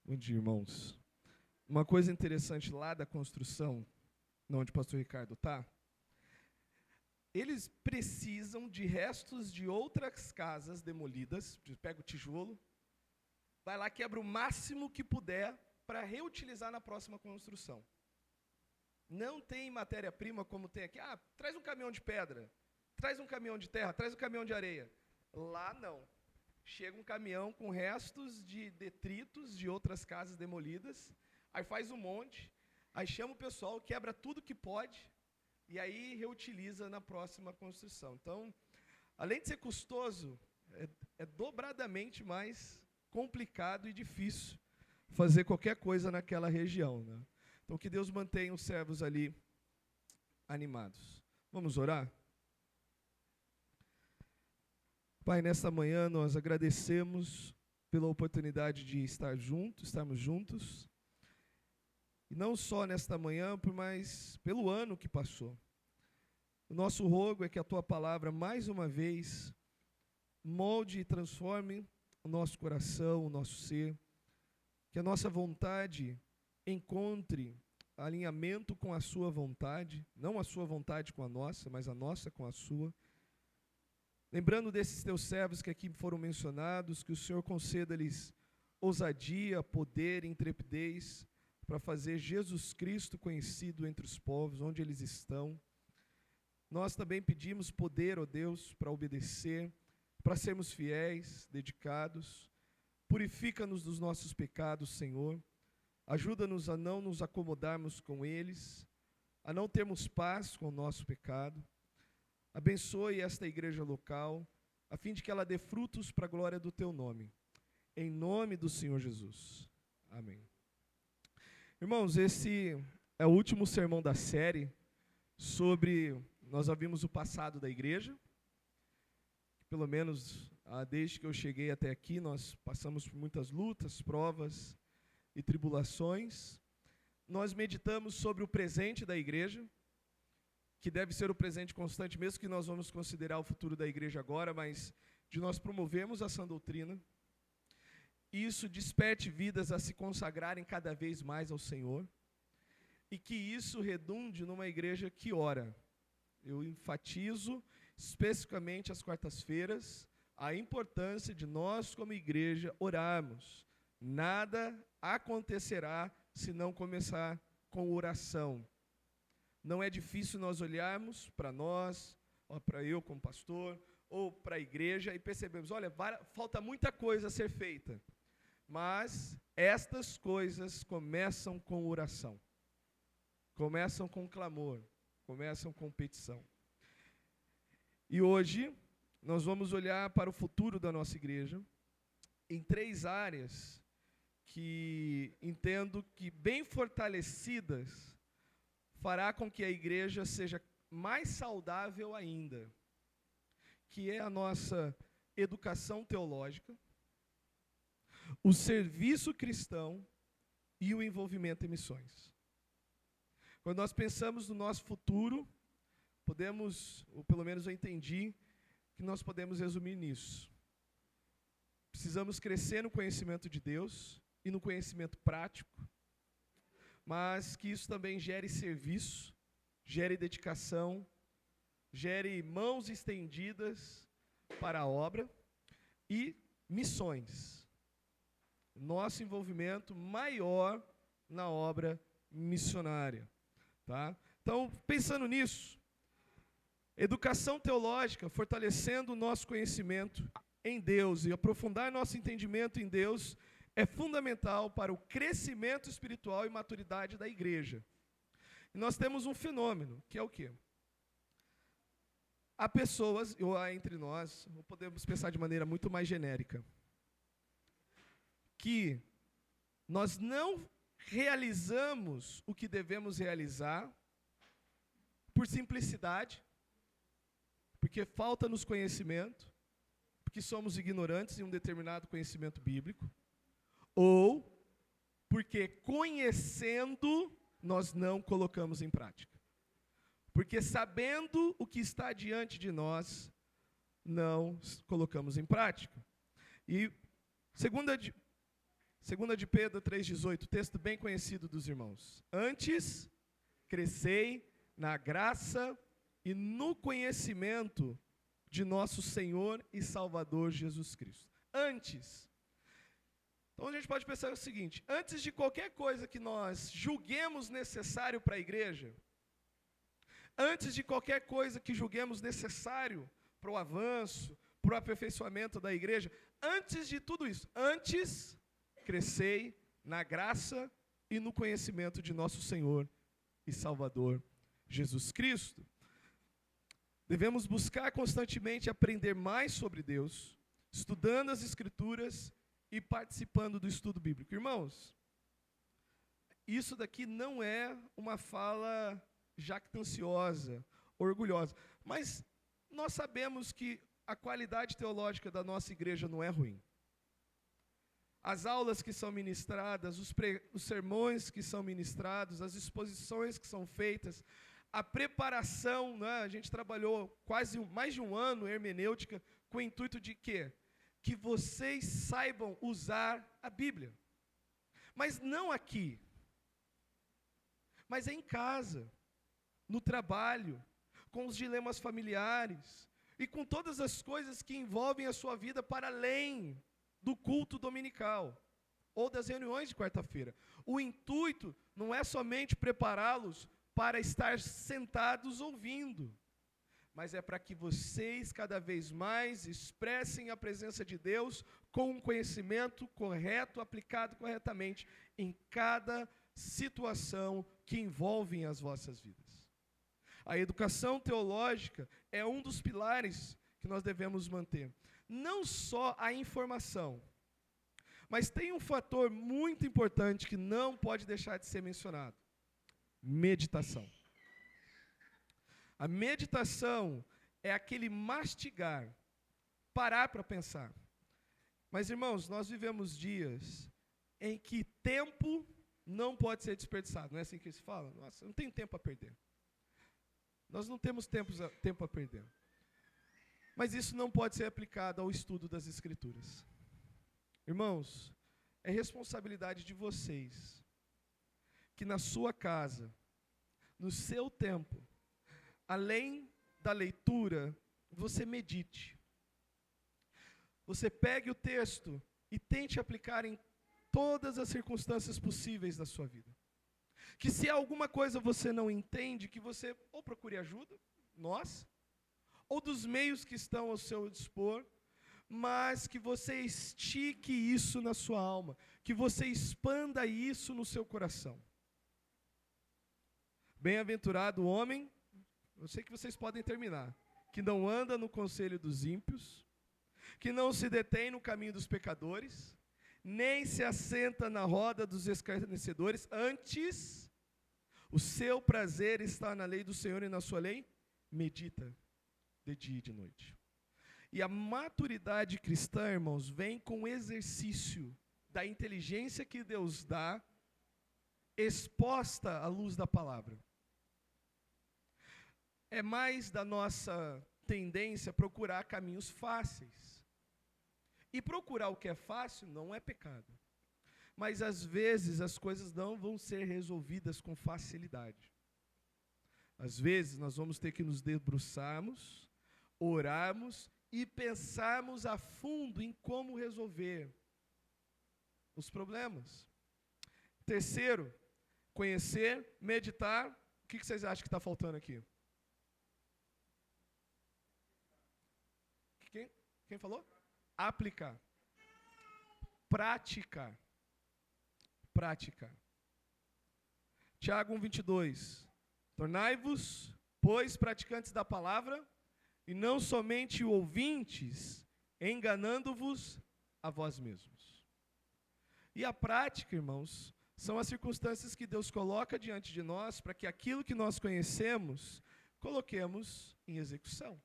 Bom dia, irmãos. Uma coisa interessante lá da construção, onde o pastor Ricardo está, eles precisam de restos de outras casas demolidas, pega o tijolo, vai lá, quebra o máximo que puder para reutilizar na próxima construção. Não tem matéria-prima como tem aqui. Traz um caminhão de pedra, traz um caminhão de terra, traz um caminhão de areia. Lá não. Chega um caminhão com restos de detritos de outras casas demolidas, aí faz um monte, aí chama o pessoal, quebra tudo que pode, e aí reutiliza na próxima construção. Então, além de ser custoso, é dobradamente mais complicado e difícil fazer qualquer coisa naquela região, né? Então, que Deus mantenha os servos ali animados. Vamos orar? Pai, nesta manhã nós agradecemos pela oportunidade de estarmos juntos, e não só nesta manhã, mas pelo ano que passou. O nosso rogo é que a Tua palavra, mais uma vez, molde e transforme o nosso coração, o nosso ser, que a nossa vontade encontre alinhamento com a Sua vontade, não a Sua vontade com a nossa, mas a nossa com a Sua. Lembrando desses Teus servos que aqui foram mencionados, que o Senhor conceda-lhes ousadia, poder e intrepidez para fazer Jesus Cristo conhecido entre os povos, onde eles estão. Nós também pedimos poder, ó Deus, para obedecer, para sermos fiéis, dedicados. Purifica-nos dos nossos pecados, Senhor. Ajuda-nos a não nos acomodarmos com eles, a não termos paz com o nosso pecado. Abençoe esta igreja local, a fim de que ela dê frutos para a glória do Teu nome. Em nome do Senhor Jesus. Amém. Irmãos, esse é o último sermão da série sobre, nós ouvimos o passado da igreja, pelo menos desde que eu cheguei até aqui, nós passamos por muitas lutas, provas e tribulações. Nós meditamos sobre o presente da igreja, que deve ser o presente constante, mesmo que nós vamos considerar o futuro da igreja agora, mas de nós promovermos a sã doutrina. Isso desperte vidas a se consagrarem cada vez mais ao Senhor, e que isso redunde numa igreja que ora. Eu enfatizo, especificamente às quartas-feiras, a importância de nós, como igreja, orarmos. Nada acontecerá se não começar com oração. Não é difícil nós olharmos para nós, para eu como pastor, ou para a igreja, e percebemos, olha, falta muita coisa a ser feita. Mas estas coisas começam com oração, começam com clamor, começam com petição. E hoje nós vamos olhar para o futuro da nossa igreja em 3 áreas que entendo que, bem fortalecidas, fará com que a igreja seja mais saudável ainda, que é a nossa educação teológica, o serviço cristão e o envolvimento em missões. Quando nós pensamos no nosso futuro, podemos, ou pelo menos eu entendi, que nós podemos resumir nisso. Precisamos crescer no conhecimento de Deus e no conhecimento prático, mas que isso também gere serviço, gere dedicação, gere mãos estendidas para a obra e missões. Nosso envolvimento maior na obra missionária. Tá? Então, pensando nisso, educação teológica, fortalecendo o nosso conhecimento em Deus e aprofundar nosso entendimento em Deus, é fundamental para o crescimento espiritual e maturidade da igreja. E nós temos um fenômeno, que é o quê? Há pessoas, ou há entre nós, ou podemos pensar de maneira muito mais genérica, que nós não realizamos o que devemos realizar por simplicidade, porque falta-nos conhecimento, porque somos ignorantes em um determinado conhecimento bíblico, ou porque conhecendo, nós não colocamos em prática. Porque sabendo o que está diante de nós, não colocamos em prática. E 2 de Pedro 3,18, texto bem conhecido dos irmãos. Antes, crescei na graça e no conhecimento de nosso Senhor e Salvador Jesus Cristo. Antes. Então a gente pode pensar o seguinte, antes de qualquer coisa que nós julguemos necessário para a igreja, antes de qualquer coisa que julguemos necessário para o avanço, para o aperfeiçoamento da igreja, antes de tudo isso, antes crescei na graça e no conhecimento de nosso Senhor e Salvador Jesus Cristo. Devemos buscar constantemente aprender mais sobre Deus, estudando as Escrituras e participando do estudo bíblico. Irmãos, isso daqui não é uma fala jactanciosa, orgulhosa, mas nós sabemos que a qualidade teológica da nossa igreja não é ruim. As aulas que são ministradas, os sermões que são ministrados, as exposições que são feitas, a preparação, né, a gente trabalhou mais de um ano hermenêutica com o intuito de quê? Que vocês saibam usar a Bíblia. Mas não aqui, mas é em casa, no trabalho, com os dilemas familiares e com todas as coisas que envolvem a sua vida para além do culto dominical ou das reuniões de quarta-feira. O intuito não é somente prepará-los para estar sentados ouvindo, mas é para que vocês cada vez mais expressem a presença de Deus com um conhecimento correto, aplicado corretamente em cada situação que envolve as vossas vidas. A educação teológica é um dos pilares que nós devemos manter. Não só a informação, mas tem um fator muito importante que não pode deixar de ser mencionado: meditação. A meditação é aquele mastigar, parar para pensar. Mas, irmãos, nós vivemos dias em que tempo não pode ser desperdiçado. Não é assim que se fala? Nossa, não tem tempo a perder. Nós não temos tempo a perder. Mas isso não pode ser aplicado ao estudo das Escrituras. Irmãos, é responsabilidade de vocês que na sua casa, no seu tempo, além da leitura, você medite. Você pegue o texto e tente aplicar em todas as circunstâncias possíveis da sua vida. Que se alguma coisa você não entende, que você ou procure ajuda, nós, ou dos meios que estão ao seu dispor, mas que você estique isso na sua alma, que você expanda isso no seu coração. Bem-aventurado o homem, eu sei que vocês podem terminar, que não anda no conselho dos ímpios, que não se detém no caminho dos pecadores, nem se assenta na roda dos escarnecedores, antes o seu prazer está na lei do Senhor e na sua lei medita de dia e de noite. E a maturidade cristã, irmãos, vem com o exercício da inteligência que Deus dá, exposta à luz da palavra. É mais da nossa tendência procurar caminhos fáceis. E procurar o que é fácil não é pecado. Mas às vezes as coisas não vão ser resolvidas com facilidade. Às vezes nós vamos ter que nos debruçarmos, orarmos e pensarmos a fundo em como resolver os problemas. Terceiro, conhecer, meditar. O que vocês acham que está faltando aqui? Quem falou? Aplicar. Praticar. Praticar. Tiago 1:22. Tornai-vos, pois, praticantes da palavra, e não somente ouvintes, enganando-vos a vós mesmos. E a prática, irmãos, são as circunstâncias que Deus coloca diante de nós para que aquilo que nós conhecemos, coloquemos em execução.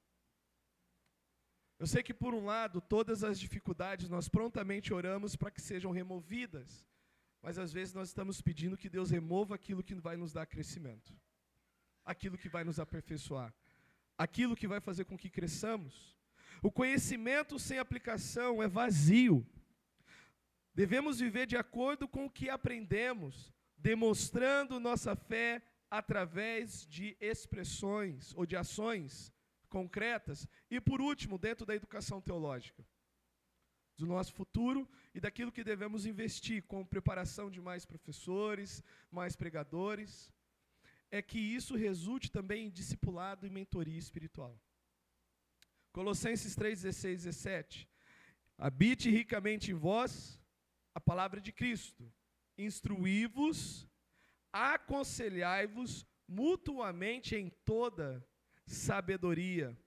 Eu sei que, por um lado, todas as dificuldades nós prontamente oramos para que sejam removidas, mas às vezes nós estamos pedindo que Deus remova aquilo que vai nos dar crescimento, aquilo que vai nos aperfeiçoar, aquilo que vai fazer com que cresçamos. O conhecimento sem aplicação é vazio. Devemos viver de acordo com o que aprendemos, demonstrando nossa fé através de expressões ou de ações concretas. E por último, dentro da educação teológica, do nosso futuro e daquilo que devemos investir com preparação de mais professores, mais pregadores, é que isso resulte também em discipulado e mentoria espiritual. Colossenses 3:16 e 17. Habite ricamente em vós a palavra de Cristo. Instruí-vos, aconselhai-vos mutuamente em toda sabedoria,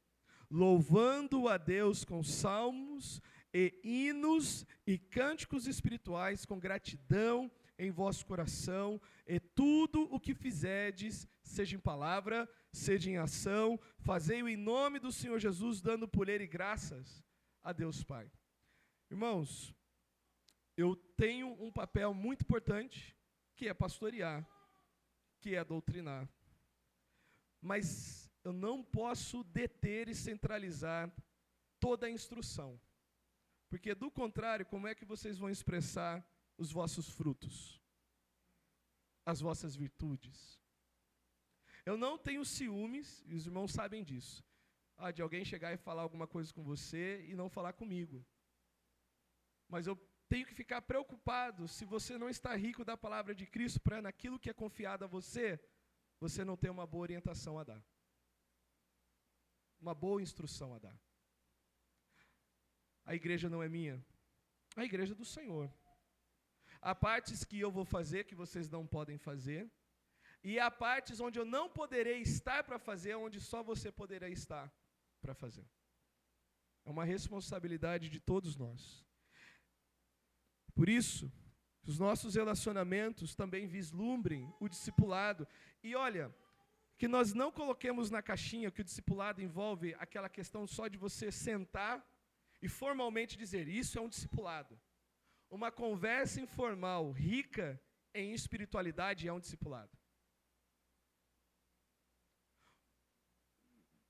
louvando a Deus com salmos e hinos e cânticos espirituais com gratidão em vosso coração, e tudo o que fizerdes, seja em palavra, seja em ação, fazei-o em nome do Senhor Jesus, dando por ele graças a Deus Pai. Irmãos, eu tenho um papel muito importante, que é pastorear, que é doutrinar. Mas eu não posso deter e centralizar toda a instrução. Porque, do contrário, como é que vocês vão expressar os vossos frutos? As vossas virtudes? Eu não tenho ciúmes, e os irmãos sabem disso, de alguém chegar e falar alguma coisa com você e não falar comigo. Mas eu tenho que ficar preocupado se você não está rico da palavra de Cristo, para naquilo que é confiado a você, você não ter uma boa orientação a dar. Uma boa instrução a dar. A igreja não é minha, a igreja é do Senhor. Há partes que eu vou fazer que vocês não podem fazer, e há partes onde eu não poderei estar para fazer, onde só você poderá estar para fazer. É uma responsabilidade de todos nós. Por isso, os nossos relacionamentos também vislumbrem o discipulado. E olha, que nós não coloquemos na caixinha que o discipulado envolve aquela questão só de você sentar e formalmente dizer, isso é um discipulado. Uma conversa informal, rica em espiritualidade, é um discipulado.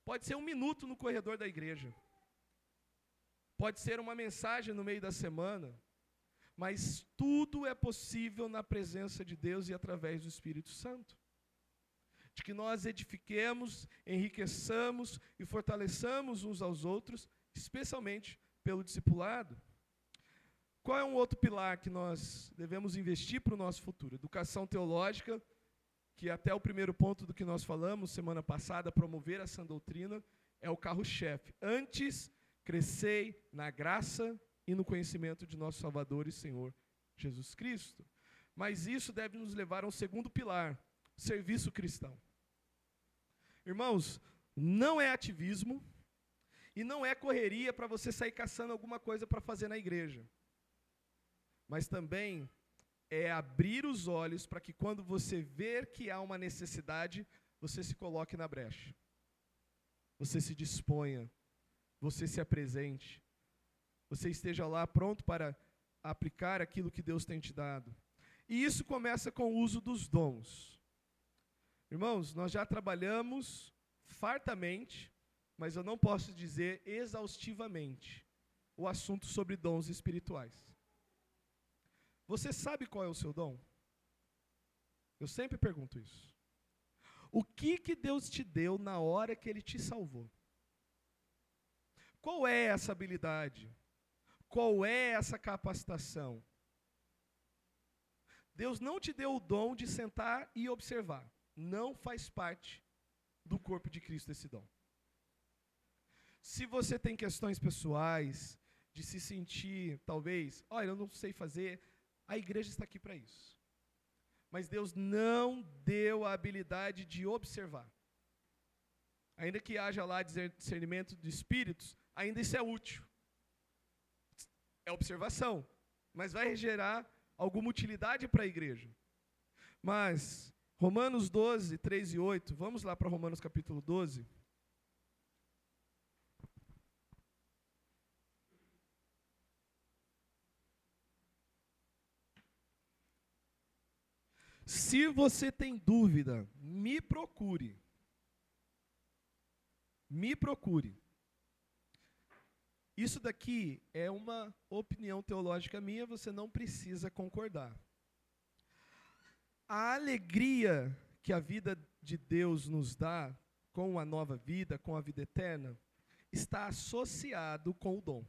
Pode ser 1 minuto no corredor da igreja. Pode ser uma mensagem no meio da semana. Mas tudo é possível na presença de Deus e através do Espírito Santo. De que nós edifiquemos, enriqueçamos e fortaleçamos uns aos outros, especialmente pelo discipulado. Qual é um outro pilar que nós devemos investir para o nosso futuro? Educação teológica, que até o primeiro ponto do que nós falamos semana passada, promover a sã doutrina, é o carro-chefe. Antes, crescei na graça e no conhecimento de nosso Salvador e Senhor Jesus Cristo. Mas isso deve nos levar a um segundo pilar, serviço cristão. Irmãos, não é ativismo e não é correria para você sair caçando alguma coisa para fazer na igreja. Mas também é abrir os olhos para que quando você ver que há uma necessidade, você se coloque na brecha. Você se disponha, você se apresente. Você esteja lá pronto para aplicar aquilo que Deus tem te dado. E isso começa com o uso dos dons. Irmãos, nós já trabalhamos fartamente, mas eu não posso dizer exaustivamente, o assunto sobre dons espirituais. Você sabe qual é o seu dom? Eu sempre pergunto isso. O que Deus te deu na hora que Ele te salvou? Qual é essa habilidade? Qual é essa capacitação? Deus não te deu o dom de sentar e observar. Não faz parte do corpo de Cristo esse dom. Se você tem questões pessoais, de se sentir, talvez, olha, eu não sei fazer, a igreja está aqui para isso. Mas Deus não deu a habilidade de observar. Ainda que haja lá discernimento de espíritos, ainda isso é útil. É observação, mas vai gerar alguma utilidade para a igreja. Mas, Romanos 12, 3 e 8, vamos lá para Romanos capítulo 12. Se você tem dúvida, me procure. Me procure. Isso daqui é uma opinião teológica minha, você não precisa concordar. A alegria que a vida de Deus nos dá, com a nova vida, com a vida eterna, está associado com o dom.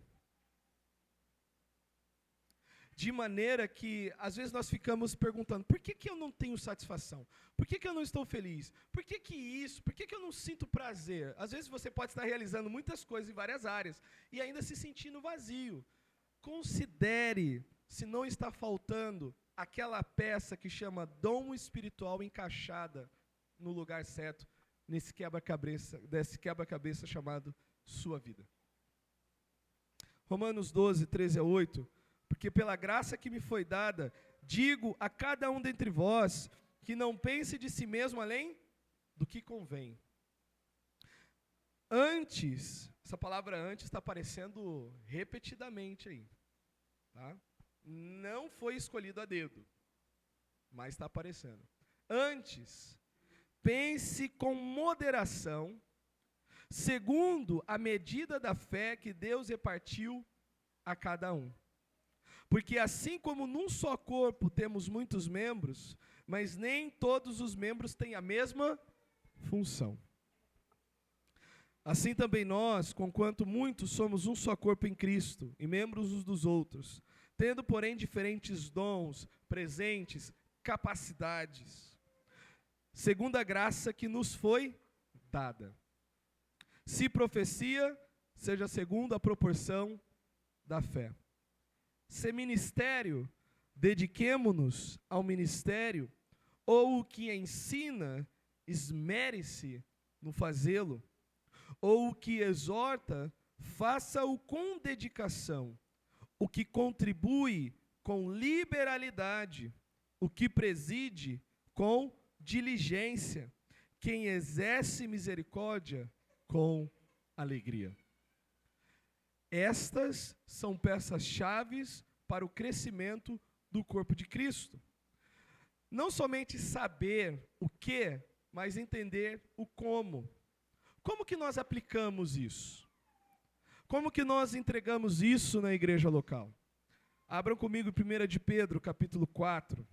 De maneira que, às vezes, nós ficamos perguntando, por que eu não tenho satisfação? Por que eu não estou feliz? Por que isso? Por que eu não sinto prazer? Às vezes você pode estar realizando muitas coisas em várias áreas e ainda se sentindo vazio. Considere se não está faltando aquela peça que chama dom espiritual encaixada no lugar certo, nesse quebra-cabeça chamado sua vida. Romanos 12, 13 a 8. Porque pela graça que me foi dada, digo a cada um dentre vós, que não pense de si mesmo além do que convém. Antes, essa palavra antes está aparecendo repetidamente aí. Tá? Não foi escolhido a dedo, mas está aparecendo. Antes, pense com moderação, segundo a medida da fé que Deus repartiu a cada um. Porque assim como num só corpo temos muitos membros, mas nem todos os membros têm a mesma função. Assim também nós, conquanto muitos, somos um só corpo em Cristo, e membros uns dos outros, tendo, porém, diferentes dons, presentes, capacidades, segundo a graça que nos foi dada. Se profecia, seja segundo a proporção da fé. Se ministério, dediquemo-nos ao ministério, ou o que ensina, esmere-se no fazê-lo, ou o que exorta, faça-o com dedicação, o que contribui com liberalidade, o que preside com diligência, quem exerce misericórdia com alegria. Estas são peças-chaves para o crescimento do corpo de Cristo. Não somente saber o que, mas entender o como. Como que nós aplicamos isso? Como que nós entregamos isso na igreja local? Abram comigo 1 de Pedro, capítulo 4.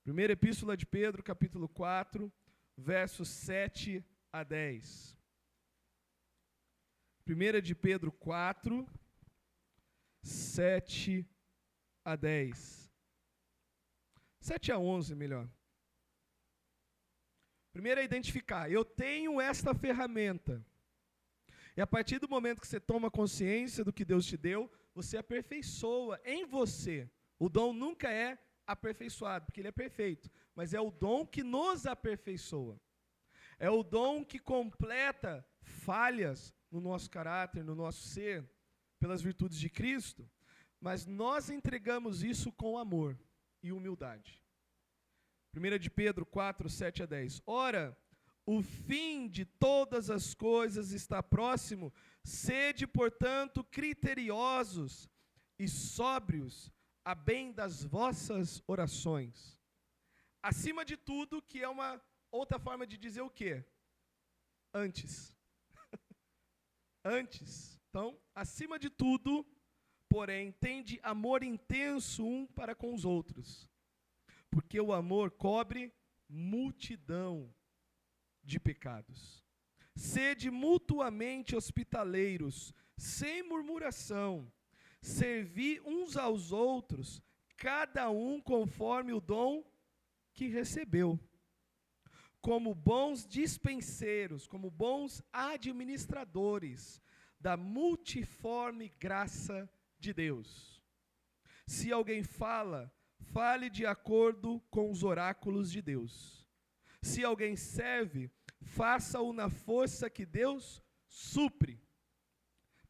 Primeira epístola de Pedro, capítulo 4, versos 7 a 10. 1 de Pedro 4, 7 a 10. 7 a 11, melhor. Primeiro é identificar, eu tenho esta ferramenta. E a partir do momento que você toma consciência do que Deus te deu, você aperfeiçoa em você. O dom nunca é aperfeiçoado, porque ele é perfeito, mas é o dom que nos aperfeiçoa. É o dom que completa falhas no nosso caráter, no nosso ser, pelas virtudes de Cristo, mas nós entregamos isso com amor e humildade. 1 de Pedro 4, 7 a 10. Ora, o fim de todas as coisas está próximo, sede, portanto, criteriosos e sóbrios, a bem das vossas orações. Acima de tudo, que é uma outra forma de dizer o quê? Antes. Antes. Então, acima de tudo, porém, tende amor intenso um para com os outros. Porque o amor cobre multidão de pecados. Sede mutuamente hospitaleiros, sem murmuração. Servi uns aos outros, cada um conforme o dom que recebeu. Como bons dispenseiros, como bons administradores da multiforme graça de Deus. Se alguém fala, fale de acordo com os oráculos de Deus. Se alguém serve, faça-o na força que Deus supre,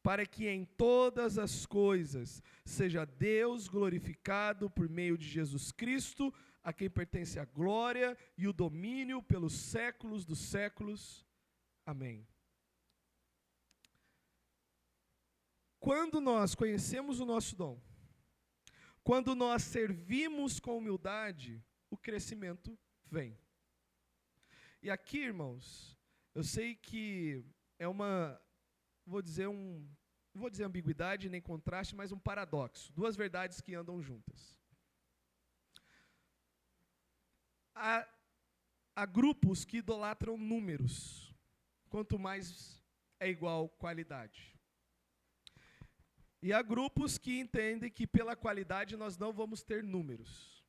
para que em todas as coisas seja Deus glorificado por meio de Jesus Cristo, a quem pertence a glória e o domínio pelos séculos dos séculos. Amém. Quando nós conhecemos o nosso dom, quando nós servimos com humildade, o crescimento vem. E aqui, irmãos, eu sei que é vou dizer, não vou dizer ambiguidade nem contraste, mas um paradoxo. Duas verdades que andam juntas. Há grupos que idolatram números. Quanto mais é igual qualidade. E há grupos que entendem que pela qualidade nós não vamos ter números.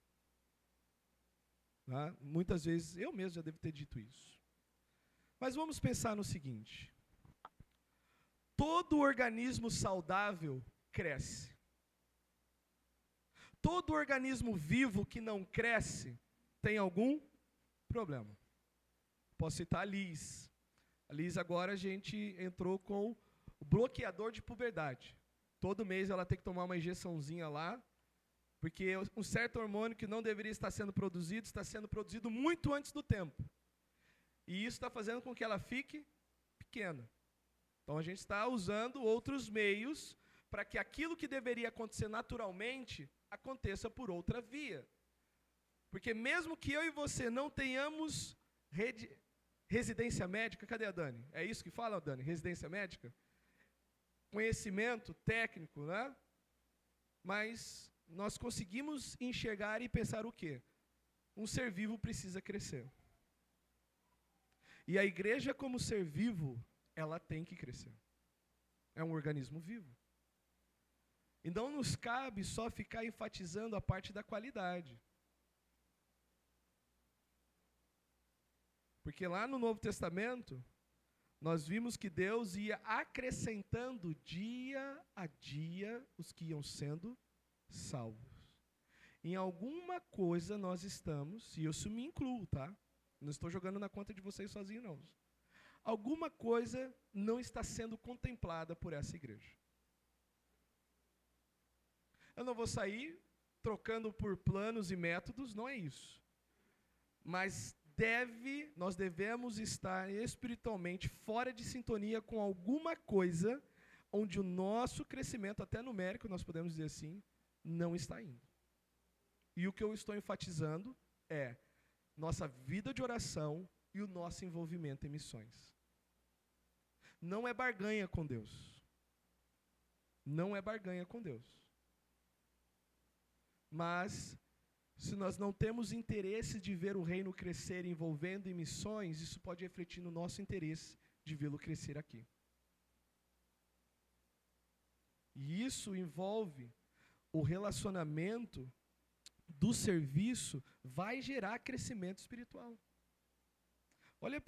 Tá? Muitas vezes, eu mesmo já devo ter dito isso. Mas vamos pensar no seguinte. Todo organismo saudável cresce. Todo organismo vivo que não cresce tem algum problema. Posso citar a Liz. A Liz agora a gente entrou com o bloqueador de puberdade. Todo mês ela tem que tomar uma injeçãozinha lá, porque um certo hormônio que não deveria estar sendo produzido, está sendo produzido muito antes do tempo. E isso está fazendo com que ela fique pequena. Então a gente está usando outros meios para que aquilo que deveria acontecer naturalmente, aconteça por outra via. Porque mesmo que eu e você não tenhamos residência médica, cadê a Dani? É isso que fala, Dani? Residência médica? Conhecimento técnico, né? Mas nós conseguimos enxergar e pensar o quê? Um ser vivo precisa crescer. E a igreja, como ser vivo, ela tem que crescer. É um organismo vivo. E não nos cabe só ficar enfatizando a parte da qualidade. Porque lá no Novo Testamento, nós vimos que Deus ia acrescentando dia a dia os que iam sendo salvos. Em alguma coisa nós estamos, e eu isso me incluo, tá? Não estou jogando na conta de vocês sozinhos, não. Alguma coisa não está sendo contemplada por essa igreja. Eu não vou sair trocando por planos e métodos, não é isso. Mas nós devemos estar espiritualmente fora de sintonia com alguma coisa onde o nosso crescimento, até numérico, nós podemos dizer assim, não está indo. E o que eu estou enfatizando é nossa vida de oração e o nosso envolvimento em missões. Não é barganha com Deus. Não é barganha com Deus. Mas se nós não temos interesse de ver o reino crescer envolvendo em missões, isso pode refletir no nosso interesse de vê-lo crescer aqui. E isso envolve o relacionamento do serviço, vai gerar crescimento espiritual. Olha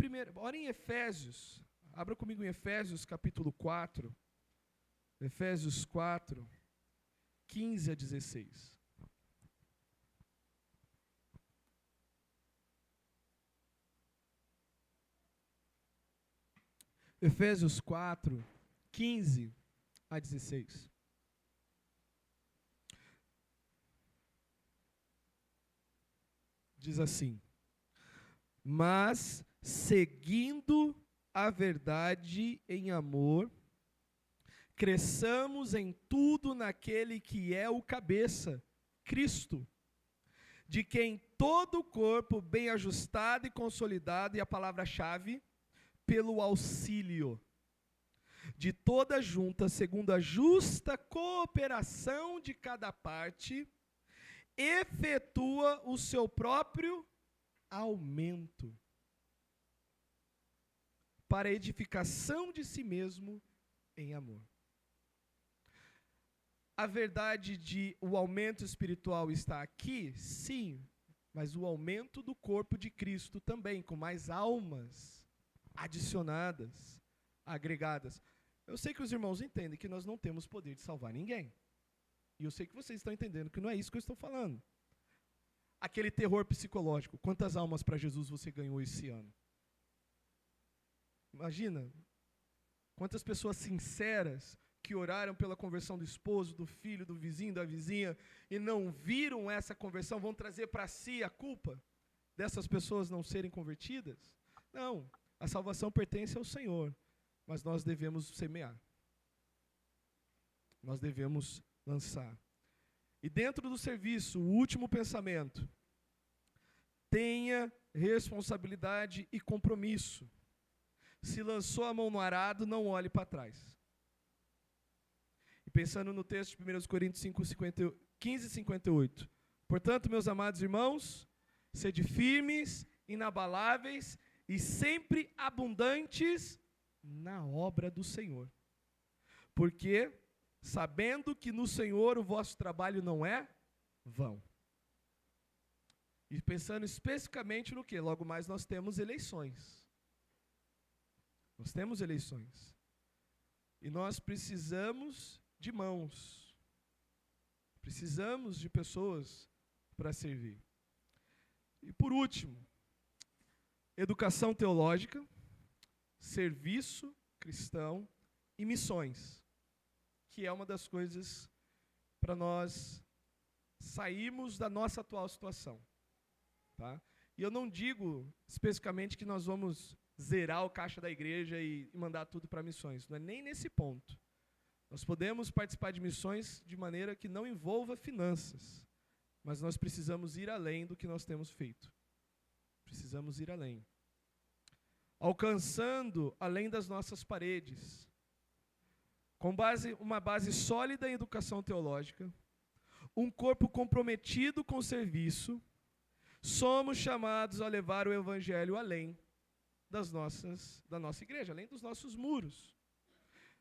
em Efésios, abra comigo em Efésios capítulo 4, Efésios 4, 15 a 16. Efésios 4, 15 a 16. Diz assim: mas seguindo a verdade em amor, cresçamos em tudo naquele que é o cabeça, Cristo, de quem todo o corpo bem ajustado e consolidado, e a palavra-chave, pelo auxílio de toda junta, segundo a justa cooperação de cada parte, efetua o seu próprio aumento para a edificação de si mesmo em amor. A verdade de o aumento espiritual está aqui? Sim, mas o aumento do corpo de Cristo também, com mais almas adicionadas, agregadas. Eu sei que os irmãos entendem que nós não temos poder de salvar ninguém. E eu sei que vocês estão entendendo que não é isso que eu estou falando. Aquele terror psicológico. Quantas almas para Jesus você ganhou esse ano? Imagina, quantas pessoas sinceras que oraram pela conversão do esposo, do filho, do vizinho, da vizinha, e não viram essa conversão, vão trazer para si a culpa dessas pessoas não serem convertidas? Não, a salvação pertence ao Senhor, mas nós devemos semear. Nós devemos lançar. E dentro do serviço, o último pensamento: tenha responsabilidade e compromisso. Se lançou a mão no arado, não olhe para trás. pensando no texto de 1 Coríntios 15, 58. Portanto, meus amados irmãos, sede firmes, inabaláveis e sempre abundantes na obra do Senhor. Porque, sabendo que no Senhor o vosso trabalho não é vão. E pensando especificamente no que? Logo mais nós temos eleições. Nós temos eleições. E nós precisamos de mãos. Precisamos de pessoas para servir. E por último, educação teológica, serviço cristão e missões, que é uma das coisas para nós sairmos da nossa atual situação. Tá? E eu não digo especificamente que nós vamos zerar o caixa da igreja e mandar tudo para missões. Não é nem nesse ponto. Nós podemos participar de missões de maneira que não envolva finanças, mas nós precisamos ir além do que nós temos feito. Precisamos ir além. Alcançando além das nossas paredes. Com uma base sólida em educação teológica, um corpo comprometido com o serviço, somos chamados a levar o evangelho além da nossa igreja, além dos nossos muros.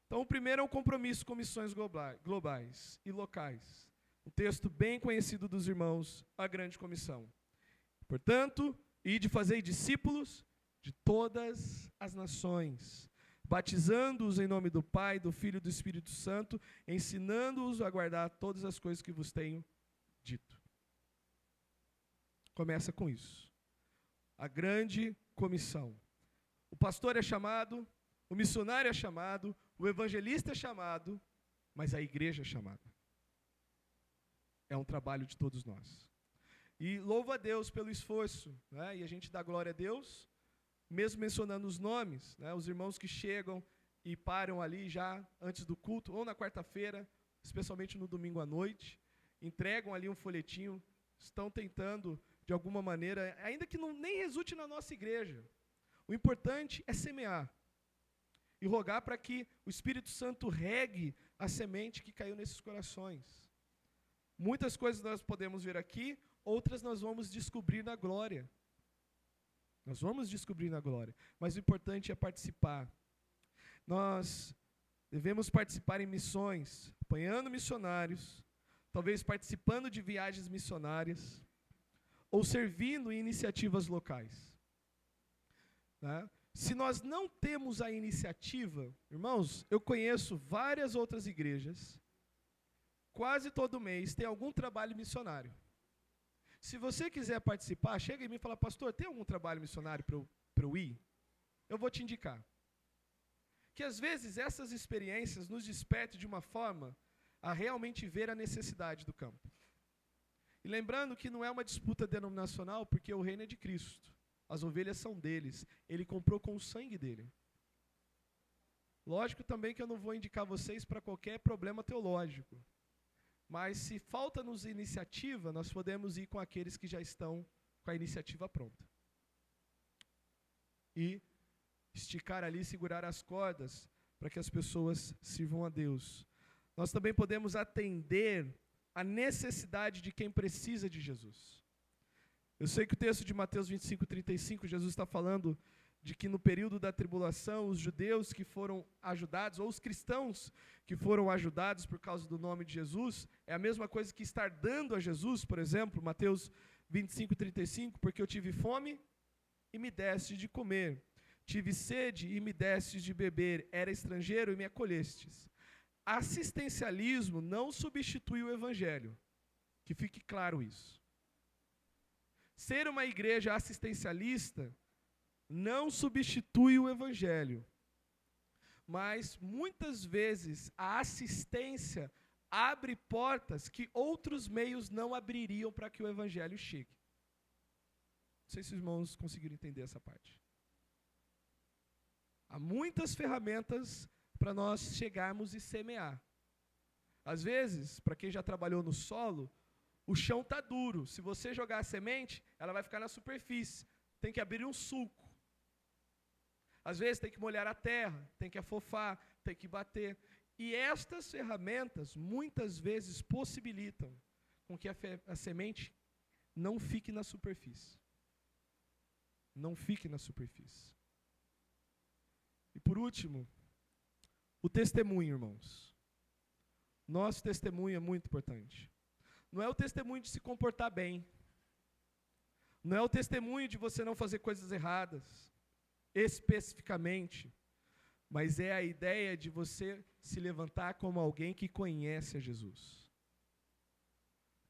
Então, o primeiro é um compromisso com missões globais e locais. Um texto bem conhecido dos irmãos, a Grande Comissão. Portanto, ide fazei discípulos de todas as nações, batizando-os em nome do Pai, do Filho e do Espírito Santo, ensinando-os a guardar todas as coisas que vos tenho dito. Começa com isso. A Grande Comissão. O pastor é chamado, o missionário é chamado, o evangelista é chamado, mas a igreja é chamada. É um trabalho de todos nós. E louva a Deus pelo esforço, né? E a gente dá glória a Deus, mesmo mencionando os nomes, né? Os irmãos que chegam e param ali já antes do culto, ou na quarta-feira, especialmente no domingo à noite, entregam ali um folhetinho, estão tentando, de alguma maneira, ainda que nem resulte na nossa igreja, o importante é semear e rogar para que o Espírito Santo regue a semente que caiu nesses corações. Muitas coisas nós podemos ver aqui, outras nós vamos descobrir na glória. Nós vamos descobrir na glória, mas o importante é participar. Nós devemos participar em missões, apoiando missionários, talvez participando de viagens missionárias, ou servindo em iniciativas locais. Né? Se nós não temos a iniciativa, irmãos, eu conheço várias outras igrejas, quase todo mês tem algum trabalho missionário. Se você quiser participar, chega em mim e fala, pastor, tem algum trabalho missionário para eu ir? Eu vou te indicar. Que às vezes essas experiências nos despertam de uma forma a realmente ver a necessidade do campo. E lembrando que não é uma disputa denominacional, porque o reino é de Cristo. As ovelhas são deles. Ele comprou com o sangue dele. Lógico também que eu não vou indicar vocês para qualquer problema teológico. Mas se falta-nos iniciativa, nós podemos ir com aqueles que já estão com a iniciativa pronta. E esticar ali, segurar as cordas, para que as pessoas sirvam a Deus. Nós também podemos atender a necessidade de quem precisa de Jesus. Eu sei que o texto de Mateus 25, 35, Jesus está falando de que no período da tribulação, os judeus que foram ajudados, ou os cristãos que foram ajudados por causa do nome de Jesus, é a mesma coisa que estar dando a Jesus, por exemplo, Mateus 25, 35, porque eu tive fome e me deste de comer, tive sede e me destes de beber, era estrangeiro e me acolhestes. Assistencialismo não substitui o evangelho, que fique claro isso. Ser uma igreja assistencialista não substitui o evangelho, mas muitas vezes a assistência abre portas que outros meios não abririam para que o evangelho chegue. Não sei se os irmãos conseguiram entender essa parte. Há muitas ferramentas para nós chegarmos e semear. Às vezes, para quem já trabalhou no solo, o chão está duro. Se você jogar a semente, ela vai ficar na superfície. Tem que abrir um sulco. Às vezes tem que molhar a terra, tem que afofar, tem que bater. E estas ferramentas muitas vezes possibilitam com que a semente não fique na superfície. Não fique na superfície. E por último, o testemunho, irmãos. Nosso testemunho é muito importante. Não é o testemunho de se comportar bem. Não é o testemunho de você não fazer coisas erradas, especificamente. Mas é a ideia de você se levantar como alguém que conhece a Jesus.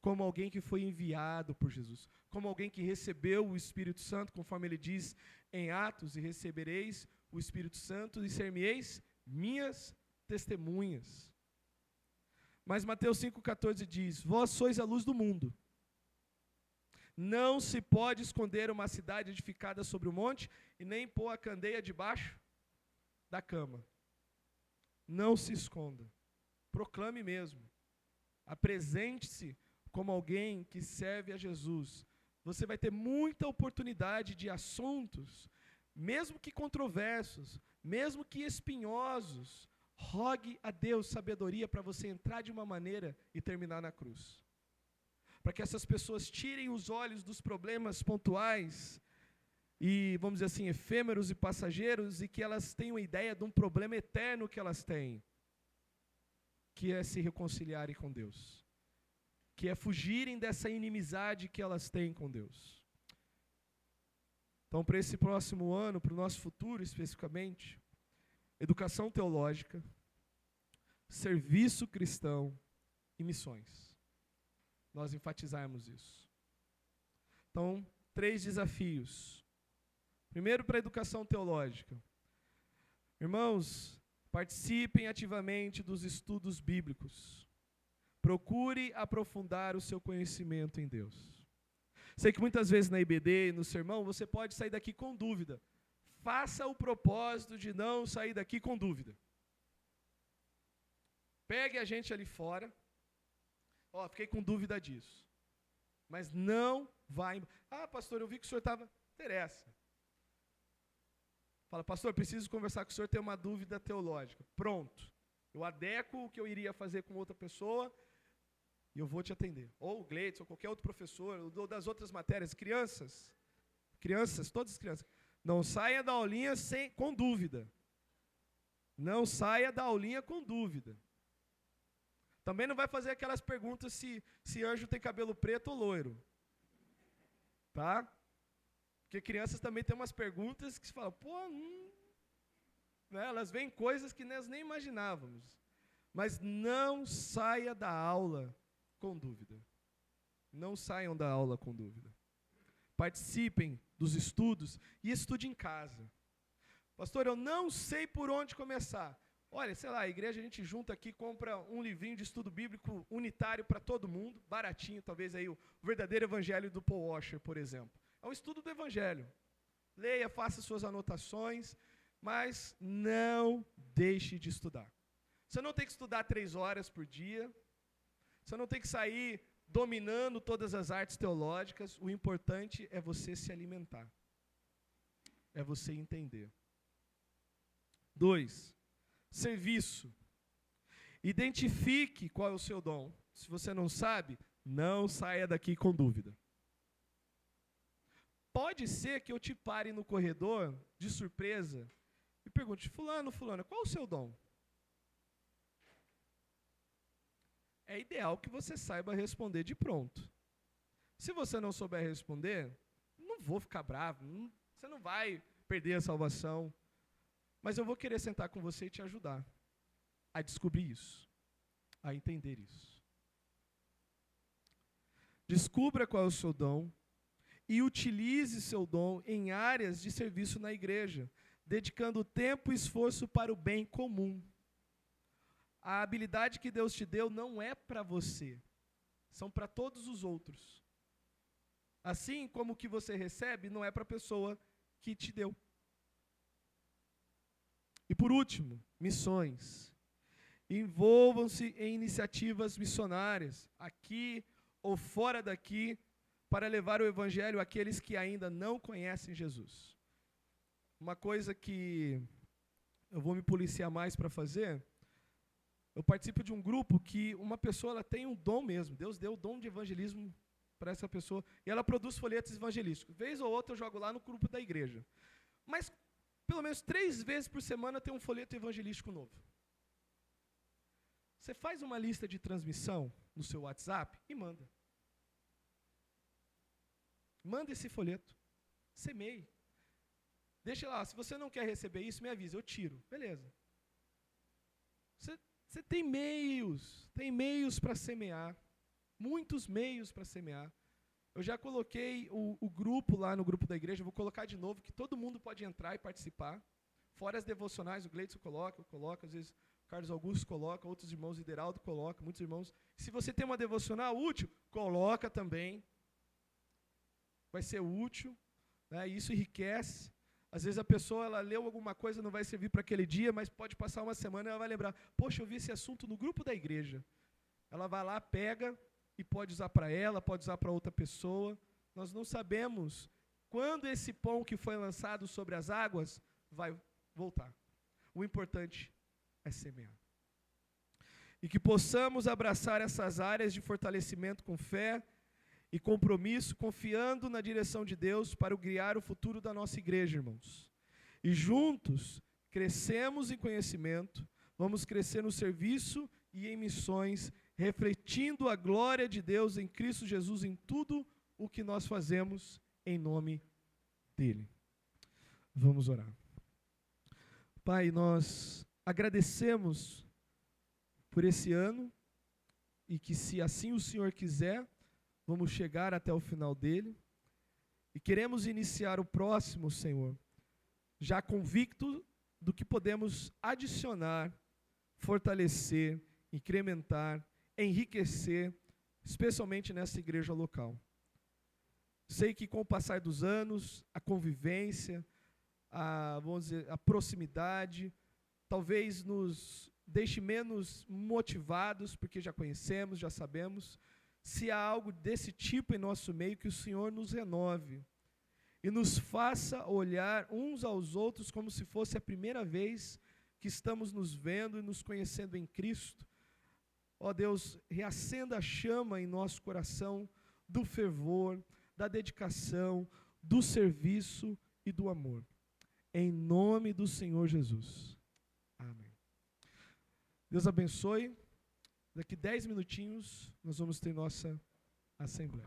Como alguém que foi enviado por Jesus. Como alguém que recebeu o Espírito Santo, conforme ele diz em Atos, e recebereis o Espírito Santo e ser-me-eis minhas testemunhas. Mas Mateus 5,14 diz, vós sois a luz do mundo. Não se pode esconder uma cidade edificada sobre o monte e nem pôr a candeia debaixo da cama. Não se esconda. Proclame mesmo. Apresente-se como alguém que serve a Jesus. Você vai ter muita oportunidade de assuntos, mesmo que controversos, mesmo que espinhosos. Rogue a Deus sabedoria para você entrar de uma maneira e terminar na cruz. Para que essas pessoas tirem os olhos dos problemas pontuais e, vamos dizer assim, efêmeros e passageiros, e que elas tenham ideia de um problema eterno que elas têm, que é se reconciliarem com Deus, que é fugirem dessa inimizade que elas têm com Deus. Então, para esse próximo ano, para o nosso futuro especificamente, educação teológica, serviço cristão e missões. Nós enfatizarmos isso. Então, 3 desafios. Primeiro, para a educação teológica. Irmãos, participem ativamente dos estudos bíblicos. Procure aprofundar o seu conhecimento em Deus. Sei que muitas vezes na IBD e no sermão você pode sair daqui com dúvida. Faça o propósito de não sair daqui com dúvida. Pegue a gente ali fora. Fiquei com dúvida disso. Mas não vai. Pastor, eu vi que o senhor estava. Interessa. Fala, pastor, preciso conversar com o senhor, tem uma dúvida teológica. Pronto. Eu adequo o que eu iria fazer com outra pessoa e eu vou te atender. Ou o Gleitz, ou qualquer outro professor, ou das outras matérias. Crianças, todas as crianças. Não saia da aulinha com dúvida. Não saia da aulinha com dúvida. Também não vai fazer aquelas perguntas se anjo tem cabelo preto ou loiro. Tá? Porque crianças também têm umas perguntas que se falam, né? Elas veem coisas que nós nem imaginávamos. Mas não saia da aula com dúvida. Não saiam da aula com dúvida. Participem dos estudos e estude em casa. Pastor, eu não sei por onde começar. Olha, sei lá, a igreja a gente junta aqui, compra um livrinho de estudo bíblico unitário para todo mundo, baratinho, talvez aí o verdadeiro evangelho do Paul Washer, por exemplo. É um estudo do evangelho. Leia, faça suas anotações, mas não deixe de estudar. Você não tem que estudar 3 horas por dia. Você não tem que sair dominando todas as artes teológicas. O importante é você se alimentar. É você entender. 2. Serviço. Identifique qual é o seu dom. Se você não sabe, não saia daqui com dúvida. Pode ser que eu te pare no corredor, de surpresa, e pergunte, fulano, qual é o seu dom? É ideal que você saiba responder de pronto. Se você não souber responder, não vou ficar bravo, você não vai perder a salvação, mas eu vou querer sentar com você e te ajudar a descobrir isso, a entender isso. Descubra qual é o seu dom e utilize seu dom em áreas de serviço na igreja, dedicando tempo e esforço para o bem comum. A habilidade que Deus te deu não é para você, são para todos os outros. Assim como o que você recebe não é para a pessoa que te deu. E por último, missões. Envolvam-se em iniciativas missionárias, aqui ou fora daqui, para levar o evangelho àqueles que ainda não conhecem Jesus. Uma coisa que eu vou me policiar mais para fazer, Eu participo de um grupo que uma pessoa ela tem um dom mesmo. Deus deu o dom de evangelismo para essa pessoa. E ela produz folhetos evangelísticos. Vez ou outra eu jogo lá no grupo da igreja. Mas, pelo menos 3 vezes por semana tem um folheto evangelístico novo. Você faz uma lista de transmissão no seu WhatsApp e manda. Manda esse folheto. Semeie. Deixa lá. Se você não quer receber isso, me avisa. Eu tiro. Beleza. Você tem meios para semear, muitos meios para semear. Eu já coloquei o grupo lá no grupo da igreja, vou colocar de novo, que todo mundo pode entrar e participar. Fora as devocionais, o Gleidson coloca, eu coloco, às vezes o Carlos Augusto coloca, outros irmãos, o Ideraldo coloca, muitos irmãos. Se você tem uma devocional útil, coloca também. Vai ser útil, né? E isso enriquece. Às vezes a pessoa ela leu alguma coisa, não vai servir para aquele dia, mas pode passar uma semana e ela vai lembrar, poxa, eu vi esse assunto no grupo da igreja. Ela vai lá, pega e pode usar para ela, pode usar para outra pessoa. Nós não sabemos quando esse pão que foi lançado sobre as águas vai voltar. O importante é semear. E que possamos abraçar essas áreas de fortalecimento com fé e compromisso, confiando na direção de Deus para guiar o futuro da nossa igreja, irmãos. E juntos, crescemos em conhecimento, vamos crescer no serviço e em missões, refletindo a glória de Deus em Cristo Jesus em tudo o que nós fazemos em nome dEle. Vamos orar. Pai, nós agradecemos por esse ano e que, se assim o Senhor quiser, vamos chegar até o final dele. E queremos iniciar o próximo, Senhor, já convicto do que podemos adicionar, fortalecer, incrementar, enriquecer, especialmente nessa igreja local. Sei que com o passar dos anos, a convivência, vamos dizer, a proximidade, talvez nos deixe menos motivados, porque já conhecemos, já sabemos. Se há algo desse tipo em nosso meio, que o Senhor nos renove e nos faça olhar uns aos outros como se fosse a primeira vez que estamos nos vendo e nos conhecendo em Cristo. Ó Deus, reacenda a chama em nosso coração do fervor, da dedicação, do serviço e do amor. Em nome do Senhor Jesus. Amém. Deus abençoe. Daqui 10 minutinhos, nós vamos ter nossa assembleia.